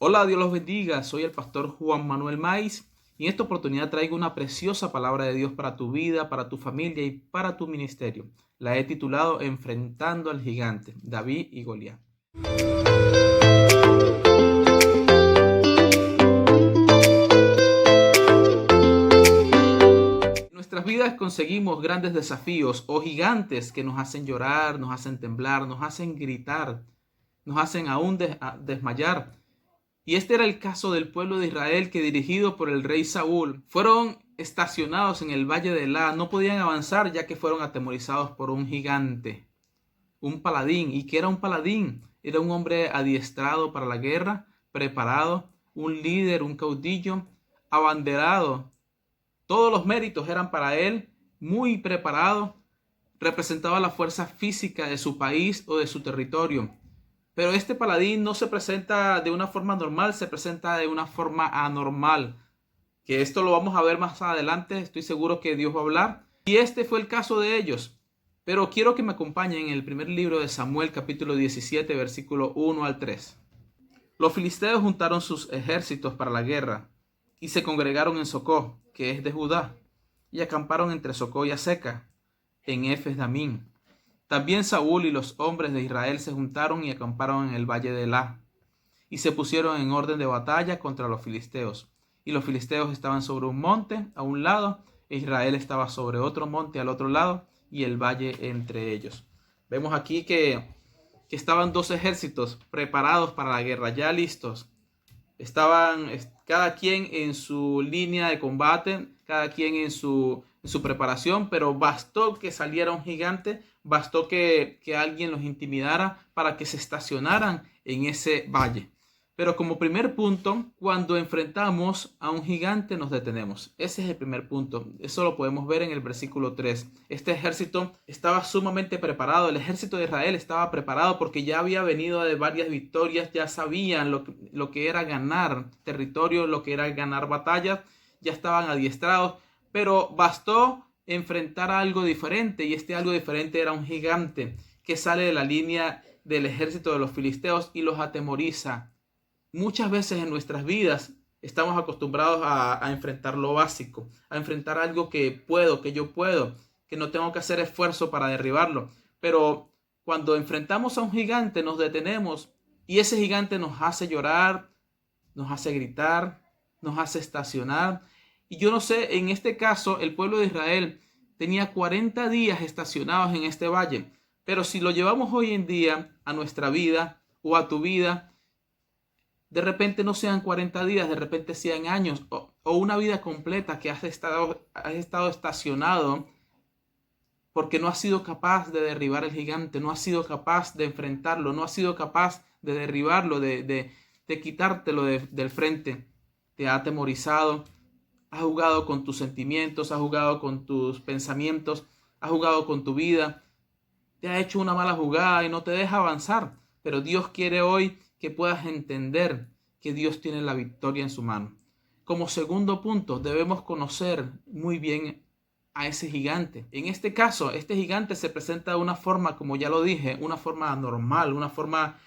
Hola, Dios los bendiga. Soy el pastor Juan Manuel Maiz y en esta oportunidad traigo una preciosa palabra de Dios para tu vida, para tu familia y para tu ministerio. La he titulado Enfrentando al gigante, David y Goliat. En nuestras vidas conseguimos grandes desafíos o gigantes que nos hacen llorar, nos hacen temblar, nos hacen gritar, nos hacen aún desmayar. Y este era el caso del pueblo de Israel que, dirigido por el rey Saúl, fueron estacionados en el valle de Elá. No podían avanzar ya que fueron atemorizados por un gigante, un paladín. ¿Y qué era un paladín? Era un hombre adiestrado para la guerra, preparado, un líder, un caudillo, abanderado. Todos los méritos eran para él, muy preparado. Representaba la fuerza física de su país o de su territorio. Pero este paladín no se presenta de una forma normal, se presenta de una forma anormal. Que esto lo vamos a ver más adelante, estoy seguro que Dios va a hablar. Y este fue el caso de ellos. Pero quiero que me acompañen en el primer libro de Samuel, capítulo 17, versículo 1 al 3. Los filisteos juntaron sus ejércitos para la guerra y se congregaron en Socó, que es de Judá, y acamparon entre Socó y Aseca, en Efes Damín. También Saúl y los hombres de Israel se juntaron y acamparon en el valle de Elá, y se pusieron en orden de batalla contra los filisteos. Y los filisteos estaban sobre un monte a un lado, e Israel estaba sobre otro monte al otro lado, y el valle entre ellos. Vemos aquí que estaban dos ejércitos preparados para la guerra, ya listos. Estaban cada quien en su línea de combate, cada quien en su preparación, pero bastó que saliera un gigante, bastó que alguien los intimidara para que se estacionaran en ese valle. Pero como primer punto, cuando enfrentamos a un gigante nos detenemos. Ese es el primer punto. Eso lo podemos ver en el versículo 3. Este ejército estaba sumamente preparado. El ejército de Israel estaba preparado porque ya había venido de varias victorias. Ya sabían lo que era ganar territorio, lo que era ganar batallas. Ya estaban adiestrados. Pero bastó enfrentar a algo diferente. Y este algo diferente era un gigante que sale de la línea del ejército de los filisteos y los atemoriza. Muchas veces en nuestras vidas estamos acostumbrados a enfrentar lo básico, a enfrentar algo que yo puedo, que no tengo que hacer esfuerzo para derribarlo. Pero cuando enfrentamos a un gigante nos detenemos y ese gigante nos hace llorar, nos hace gritar, nos hace estacionar. Y yo no sé, en este caso el pueblo de Israel tenía 40 días estacionados en este valle. Pero si lo llevamos hoy en día a nuestra vida o a tu vida, de repente no sean 40 días, de repente sean años o una vida completa que has estado estacionado porque no has sido capaz de derribar el gigante, no has sido capaz de enfrentarlo, no has sido capaz de derribarlo, de quitártelo del frente. Te ha atemorizado, has jugado con tus sentimientos, has jugado con tus pensamientos, has jugado con tu vida, te ha hecho una mala jugada y no te deja avanzar. Pero Dios quiere hoy que puedas entender que Dios tiene la victoria en su mano. Como segundo punto, debemos conocer muy bien a ese gigante. En este caso, este gigante se presenta de una forma, como ya lo dije, una forma normal, una forma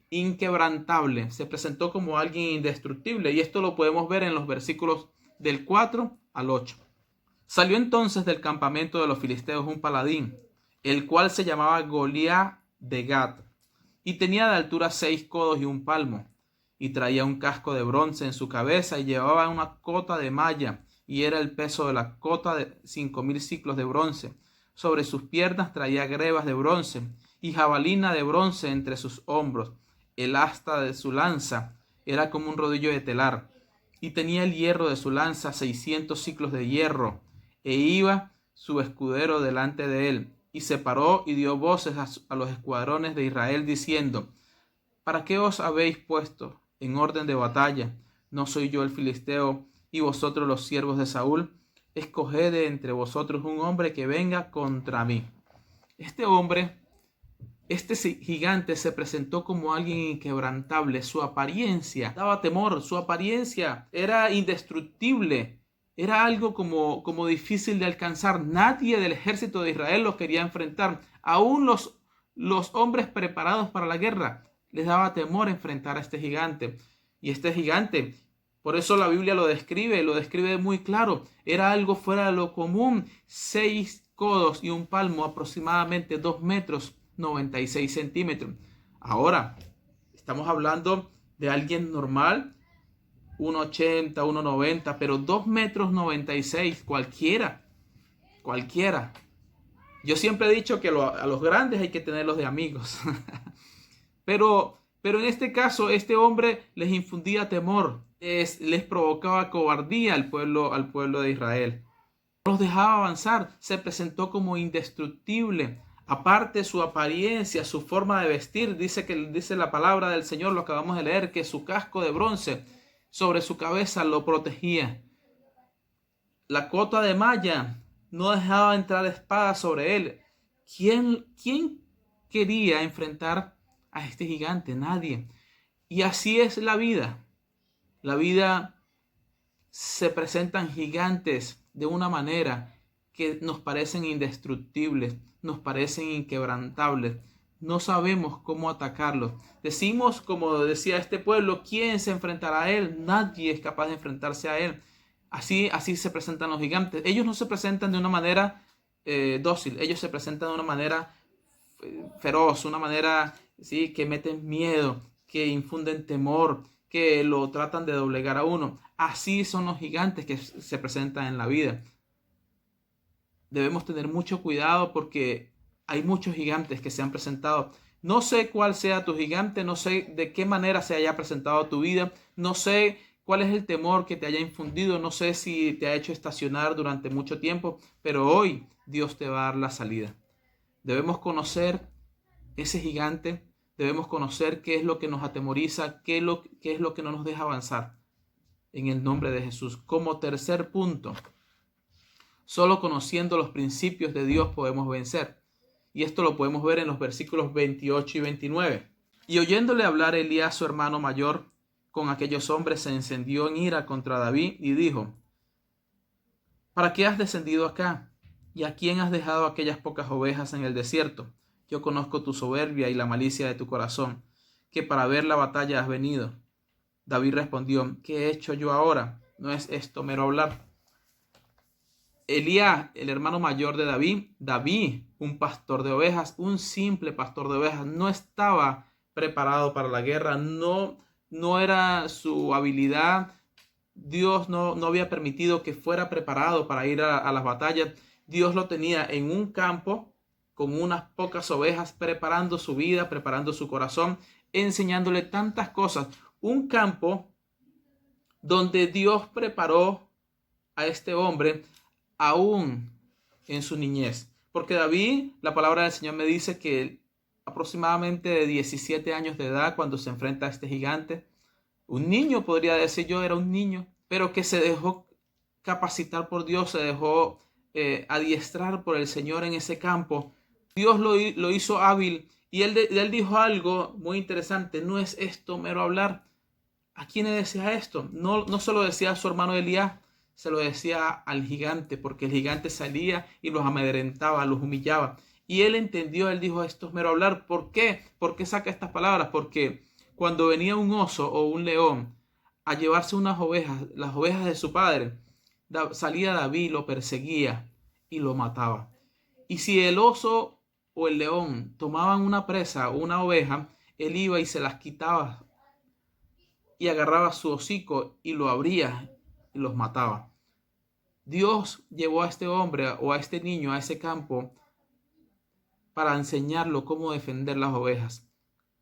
inquebrantable. Se presentó como alguien indestructible y esto lo podemos ver en los versículos del 4 al 8. Salió entonces del campamento de los filisteos un paladín, el cual se llamaba Goliat de Gat, y tenía de altura 6 codos y un palmo, y traía un casco de bronce en su cabeza, y llevaba una cota de malla, y era el peso de la cota de 5,000 siclos de bronce. Sobre sus piernas traía grebas de bronce, y jabalina de bronce entre sus hombros. El asta de su lanza era como un rodillo de telar, y tenía el hierro de su lanza 600 siclos de hierro, e iba su escudero delante de él, y se paró y dio voces a los escuadrones de Israel diciendo: ¿Para qué os habéis puesto en orden de batalla? ¿No soy yo el filisteo y vosotros los siervos de Saúl? Escoged de entre vosotros un hombre que venga contra mí. Este hombre, este gigante se presentó como alguien inquebrantable. Su apariencia daba temor, su apariencia era indestructible. Era algo como difícil de alcanzar. Nadie del ejército de Israel lo quería enfrentar. Aún los hombres preparados para la guerra les daba temor enfrentar a este gigante. Y este gigante, por eso la Biblia lo describe muy claro. Era algo fuera de lo común. 6 codos y un palmo, aproximadamente 2 metros 96 centímetros. Ahora, estamos hablando de alguien normal, 1,80, 1,90, pero 2 metros 96, cualquiera. Yo siempre he dicho que a los grandes hay que tenerlos de amigos. Pero en este caso, este hombre les infundía temor, les provocaba cobardía al pueblo de Israel. No los dejaba avanzar, se presentó como indestructible. Aparte su apariencia, su forma de vestir, dice la palabra del Señor, lo acabamos de leer, que su casco de bronce sobre su cabeza lo protegía. La cota de malla no dejaba entrar espada sobre él. ¿Quién quería enfrentar a este gigante? Nadie. Y así es la vida. La vida se presentan gigantes de una manera que nos parecen indestructibles, nos parecen inquebrantables. No sabemos cómo atacarlos. Decimos, como decía este pueblo, ¿quién se enfrentará a él? Nadie es capaz de enfrentarse a él. Así se presentan los gigantes. Ellos no se presentan de una manera dócil, ellos se presentan de una manera feroz, una manera ¿sí? que meten miedo, que infunden temor, que lo tratan de doblegar a uno. Así son los gigantes que se presentan en la vida. Debemos tener mucho cuidado porque hay muchos gigantes que se han presentado. No sé cuál sea tu gigante, no sé de qué manera se haya presentado tu vida, no sé cuál es el temor que te haya infundido, no sé si te ha hecho estacionar durante mucho tiempo, pero hoy Dios te va a dar la salida. Debemos conocer ese gigante, debemos conocer qué es lo que nos atemoriza, qué es lo que no nos deja avanzar. En el nombre de Jesús. Como tercer punto, solo conociendo los principios de Dios podemos vencer. Y esto lo podemos ver en los versículos 28 y 29. Y oyéndole hablar Elías, su hermano mayor, con aquellos hombres se encendió en ira contra David y dijo: ¿para qué has descendido acá? ¿Y a quién has dejado aquellas pocas ovejas en el desierto? Yo conozco tu soberbia y la malicia de tu corazón, que para ver la batalla has venido. David respondió: ¿qué he hecho yo ahora? ¿No es esto mero hablar? Elías, el hermano mayor de David, un pastor de ovejas, un simple pastor de ovejas, no estaba preparado para la guerra, no era su habilidad. Dios no había permitido que fuera preparado para ir a las batallas. Dios lo tenía en un campo con unas pocas ovejas, preparando su vida, preparando su corazón, enseñándole tantas cosas. Un campo donde Dios preparó a este hombre aún en su niñez. Porque David, la palabra del Señor me dice que aproximadamente de 17 años de edad, cuando se enfrenta a este gigante, un niño, podría decir yo, era un niño, pero que se dejó capacitar por Dios, se dejó adiestrar por el Señor en ese campo. Dios lo hizo hábil y él dijo algo muy interesante: no es esto mero hablar. ¿A quién le decía esto? No se lo decía a su hermano Elías, se lo decía al gigante, porque el gigante salía y los amedrentaba, los humillaba. Y él entendió, él dijo: esto es mero hablar. ¿Por qué? ¿Por qué saca estas palabras? Porque cuando venía un oso o un león a llevarse unas ovejas, las ovejas de su padre, salía David, lo perseguía y lo mataba. Y si el oso o el león tomaban una presa o una oveja, él iba y se las quitaba y agarraba su hocico y lo abría y los mataba. Dios llevó a este hombre o a este niño a ese campo para enseñarlo cómo defender las ovejas,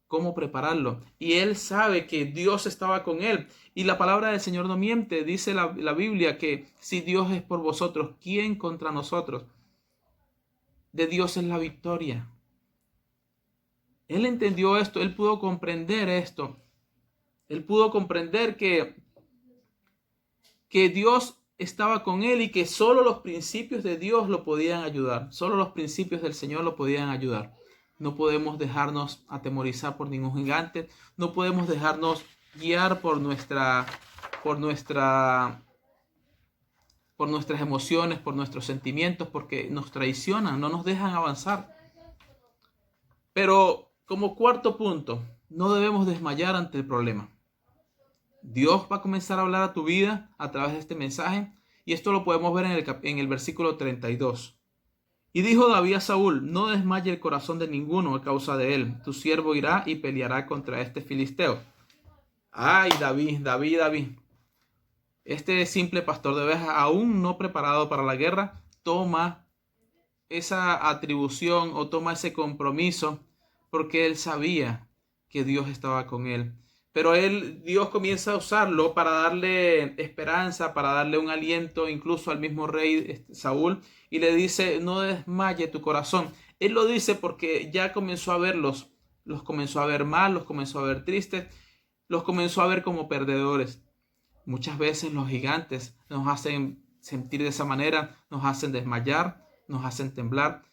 cómo prepararlo. Y él sabe que Dios estaba con él. Y la palabra del Señor no miente. Dice la Biblia que si Dios es por vosotros, ¿quién contra nosotros? De Dios es la victoria. Él entendió esto, él pudo comprender esto. Él pudo comprender que Dios estaba con él y que solo los principios de Dios lo podían ayudar. Solo los principios del Señor lo podían ayudar. No podemos dejarnos atemorizar por ningún gigante. No podemos dejarnos guiar por nuestras emociones, por nuestros sentimientos, porque nos traicionan, no nos dejan avanzar. Pero como cuarto punto, no debemos desmayar ante el problema. Dios va a comenzar a hablar a tu vida a través de este mensaje, y esto lo podemos ver en el versículo 32. Y dijo David a Saúl: no desmaye el corazón de ninguno a causa de él. Tu siervo irá y peleará contra este filisteo. Ay, David. Este simple pastor de ovejas, aún no preparado para la guerra, toma esa atribución o toma ese compromiso porque él sabía que Dios estaba con él. Pero Dios comienza a usarlo para darle esperanza, para darle un aliento incluso al mismo rey Saúl, y le dice: no desmaye tu corazón. Él lo dice porque ya comenzó a verlos, los comenzó a ver mal, los comenzó a ver tristes, los comenzó a ver como perdedores. Muchas veces los gigantes nos hacen sentir de esa manera, nos hacen desmayar, nos hacen temblar,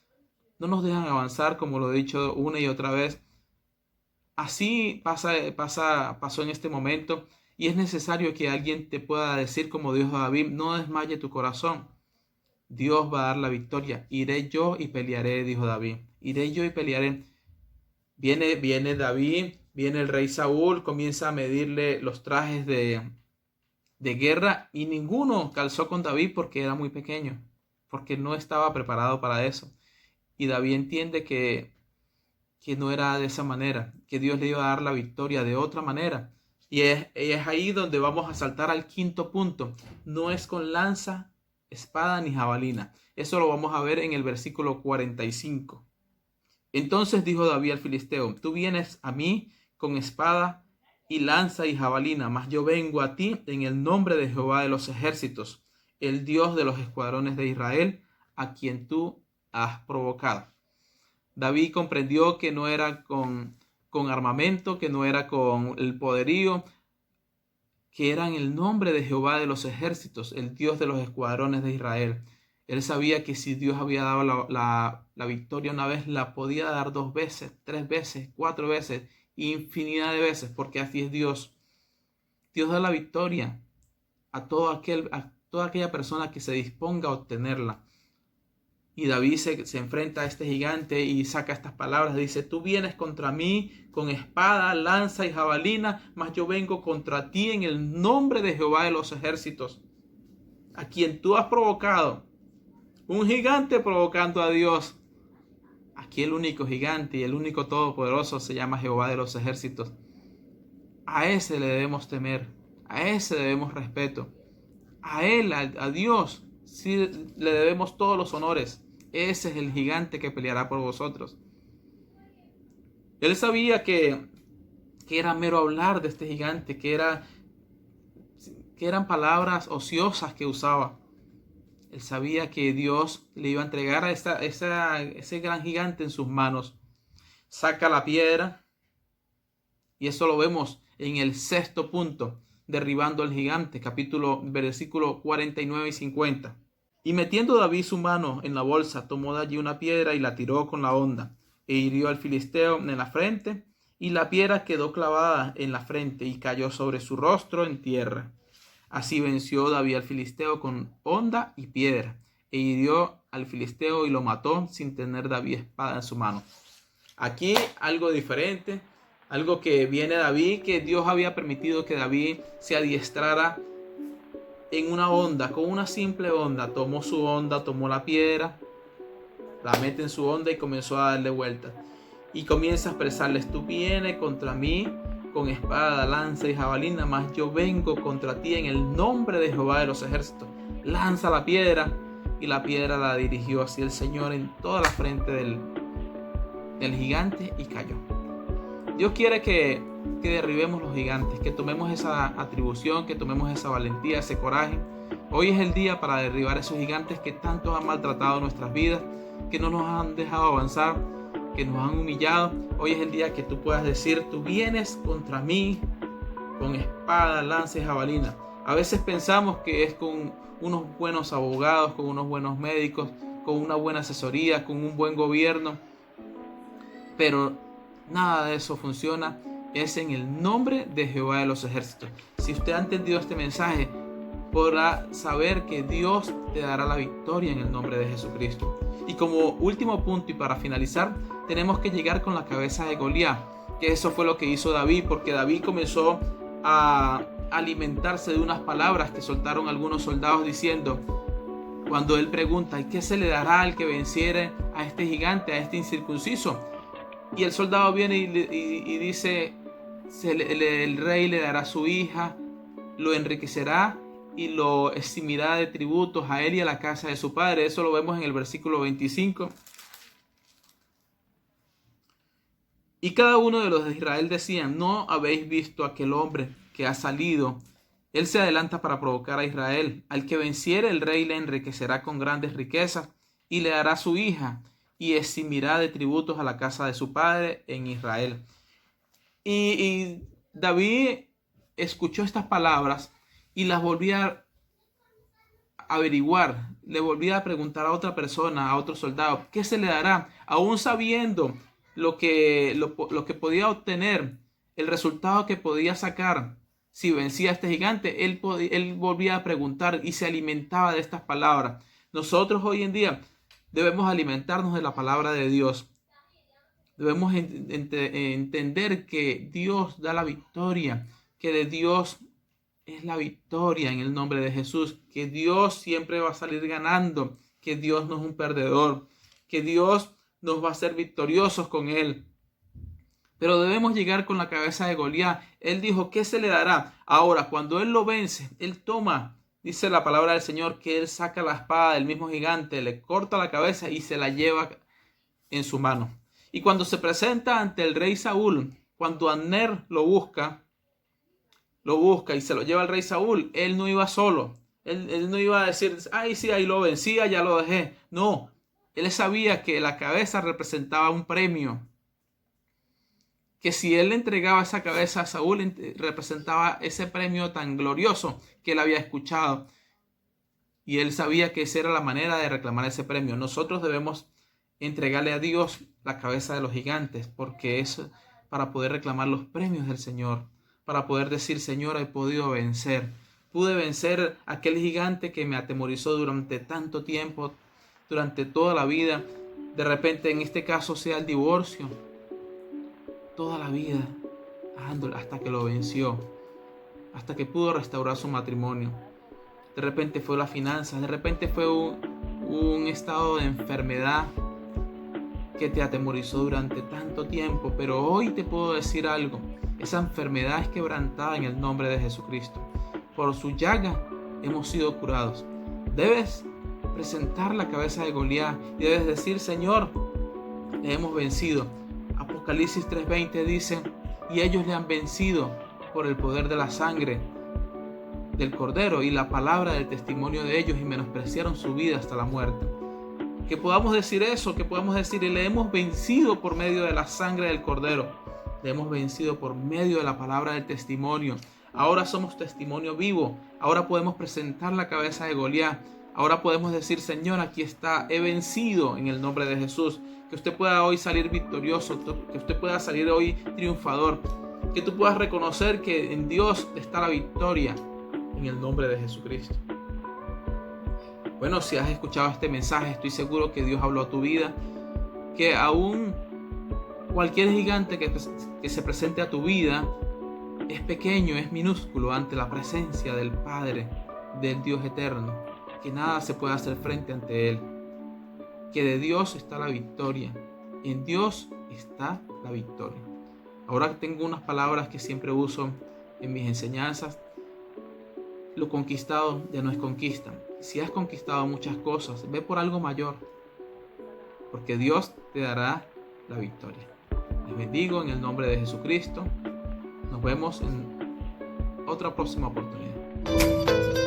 no nos dejan avanzar, como lo he dicho una y otra vez. Así pasó en este momento, y es necesario que alguien te pueda decir, como dijo David: no desmaye tu corazón. Dios va a dar la victoria. Iré yo y pelearé, dijo David. Iré yo y pelearé. Viene David, viene el rey Saúl, comienza a medirle los trajes de guerra, y ninguno calzó con David porque era muy pequeño, porque no estaba preparado para eso. Y David entiende que no era de esa manera, que Dios le iba a dar la victoria de otra manera. Y es ahí donde vamos a saltar al quinto punto. No es con lanza, espada ni jabalina. Eso lo vamos a ver en el versículo 45. Entonces dijo David al filisteo: tú vienes a mí con espada y lanza y jabalina, mas yo vengo a ti en el nombre de Jehová de los ejércitos, el Dios de los escuadrones de Israel, a quien tú has provocado. David comprendió que no era con armamento, que no era con el poderío, que era en el nombre de Jehová de los ejércitos, el Dios de los escuadrones de Israel. Él sabía que si Dios había dado la victoria una vez, la podía dar 2 veces, 3 veces, 4 veces, infinidad de veces, porque así es Dios. Dios da la victoria a toda aquella persona que se disponga a obtenerla. Y David se enfrenta a este gigante y saca estas palabras. Dice: tú vienes contra mí con espada, lanza y jabalina, mas yo vengo contra ti en el nombre de Jehová de los ejércitos, a quien tú has provocado. Un gigante provocando a Dios. Aquí el único gigante y el único todopoderoso se llama Jehová de los ejércitos. A ese le debemos temer, a ese debemos respeto, a él, a Dios, sí le debemos todos los honores. Ese es el gigante que peleará por vosotros. Él sabía que era mero hablar de este gigante, que eran palabras ociosas que usaba. Él sabía que Dios le iba a entregar a ese gran gigante en sus manos. Saca la piedra, y eso lo vemos en el 6º punto, derribando al gigante, versículo 49 y 50. Y metiendo David su mano en la bolsa, tomó de allí una piedra y la tiró con la honda, e hirió al filisteo en la frente, y la piedra quedó clavada en la frente y cayó sobre su rostro en tierra. Así venció David al filisteo con honda y piedra, e hirió al filisteo y lo mató sin tener David espada en su mano. Aquí algo diferente, algo que viene David, que Dios había permitido que David se adiestrara en una honda, con una simple honda. Tomó su honda, tomó la piedra, la mete en su honda y comenzó a darle vueltas. Y comienza a expresarles: tú vienes contra mí con espada, lanza y jabalina, mas yo vengo contra ti en el nombre de Jehová de los ejércitos. Lanza la piedra, y la piedra la dirigió hacia el Señor en toda la frente del gigante, y cayó. Dios quiere que derribemos los gigantes, que tomemos esa atribución, que tomemos esa valentía, ese coraje. Hoy es el día para derribar esos gigantes que tanto han maltratado nuestras vidas, que no nos han dejado avanzar, que nos han humillado. Hoy es el día que tú puedas decir: tú vienes contra mí con espada, lanza y jabalina. A veces pensamos que es con unos buenos abogados, con unos buenos médicos, con una buena asesoría, con un buen gobierno, pero nada de eso funciona. Es en el nombre de Jehová de los ejércitos. Si usted ha entendido este mensaje, podrá saber que Dios te dará la victoria en el nombre de Jesucristo. Y como último punto y para finalizar, tenemos que llegar con la cabeza de Goliat, que eso fue lo que hizo David, porque David comenzó a alimentarse de unas palabras que soltaron algunos soldados diciendo, cuando él pregunta, ¿y qué se le dará al que venciere a este gigante, a este incircunciso? Y el soldado viene y dice, el rey le dará a su hija, lo enriquecerá y lo eximirá de tributos a él y a la casa de su padre. Eso lo vemos en el versículo 25. Y cada uno de los de Israel decían, ¿no habéis visto aquel hombre que ha salido? Él se adelanta para provocar a Israel. Al que venciere, el rey le enriquecerá con grandes riquezas y le dará su hija y eximirá de tributos a la casa de su padre en Israel. Y David escuchó estas palabras y las volvía a averiguar. Le volvía a preguntar a otra persona, a otro soldado, ¿qué se le dará? Aún sabiendo lo que podía obtener, el resultado que podía sacar si vencía a este gigante, él volvía a preguntar y se alimentaba de estas palabras. Nosotros hoy en día debemos alimentarnos de la palabra de Dios. Debemos entender que Dios da la victoria, que de Dios es la victoria en el nombre de Jesús, que Dios siempre va a salir ganando, que Dios no es un perdedor, que Dios nos va a hacer victoriosos con Él. Pero debemos llegar con la cabeza de Goliat. Él dijo, ¿qué se le dará? Ahora, cuando él lo vence, él toma, dice la palabra del Señor, que él saca la espada del mismo gigante, le corta la cabeza y se la lleva en su mano. Y cuando se presenta ante el rey Saúl, cuando Abner lo busca y se lo lleva al rey Saúl, él no iba solo. Él no iba a decir, ay, sí, ahí lo vencía, ya lo dejé. No, él sabía que la cabeza representaba un premio. Que si él le entregaba esa cabeza a Saúl, representaba ese premio tan glorioso que él había escuchado. Y él sabía que esa era la manera de reclamar ese premio. Nosotros debemos entregarle a Dios la cabeza de los gigantes, porque es para poder reclamar los premios del Señor, para poder decir, Señor, he podido vencer. Pude vencer a aquel gigante que me atemorizó durante tanto tiempo, durante toda la vida. De repente, en este caso, sea el divorcio. Toda la vida, hasta que lo venció, hasta que pudo restaurar su matrimonio. De repente fue las finanzas, de repente fue un estado de enfermedad que te atemorizó durante tanto tiempo, pero hoy te puedo decir algo, esa enfermedad es quebrantada en el nombre de Jesucristo. Por su llaga hemos sido curados. Debes presentar la cabeza de Goliat y debes decir, Señor, le hemos vencido. Apocalipsis 3:20 dice, y ellos le han vencido por el poder de la sangre del Cordero y la palabra del testimonio de ellos y menospreciaron su vida hasta la muerte. Que podamos decir eso, que podamos decir, y le hemos vencido por medio de la sangre del Cordero, le hemos vencido por medio de la palabra del testimonio. Ahora somos testimonio vivo, ahora podemos presentar la cabeza de Goliat, ahora podemos decir, Señor, aquí está, he vencido en el nombre de Jesús. Que usted pueda hoy salir victorioso, que usted pueda salir hoy triunfador, que tú puedas reconocer que en Dios está la victoria en el nombre de Jesucristo. Bueno, si has escuchado este mensaje, estoy seguro que Dios habló a tu vida, que aún cualquier gigante que se presente a tu vida es pequeño, es minúsculo ante la presencia del Padre, del Dios eterno, que nada se puede hacer frente ante Él. Que de Dios está la victoria. En Dios está la victoria. Ahora tengo unas palabras que siempre uso en mis enseñanzas. Lo conquistado ya no es conquista. Si has conquistado muchas cosas, ve por algo mayor, porque Dios te dará la victoria. Les bendigo en el nombre de Jesucristo. Nos vemos en otra próxima oportunidad.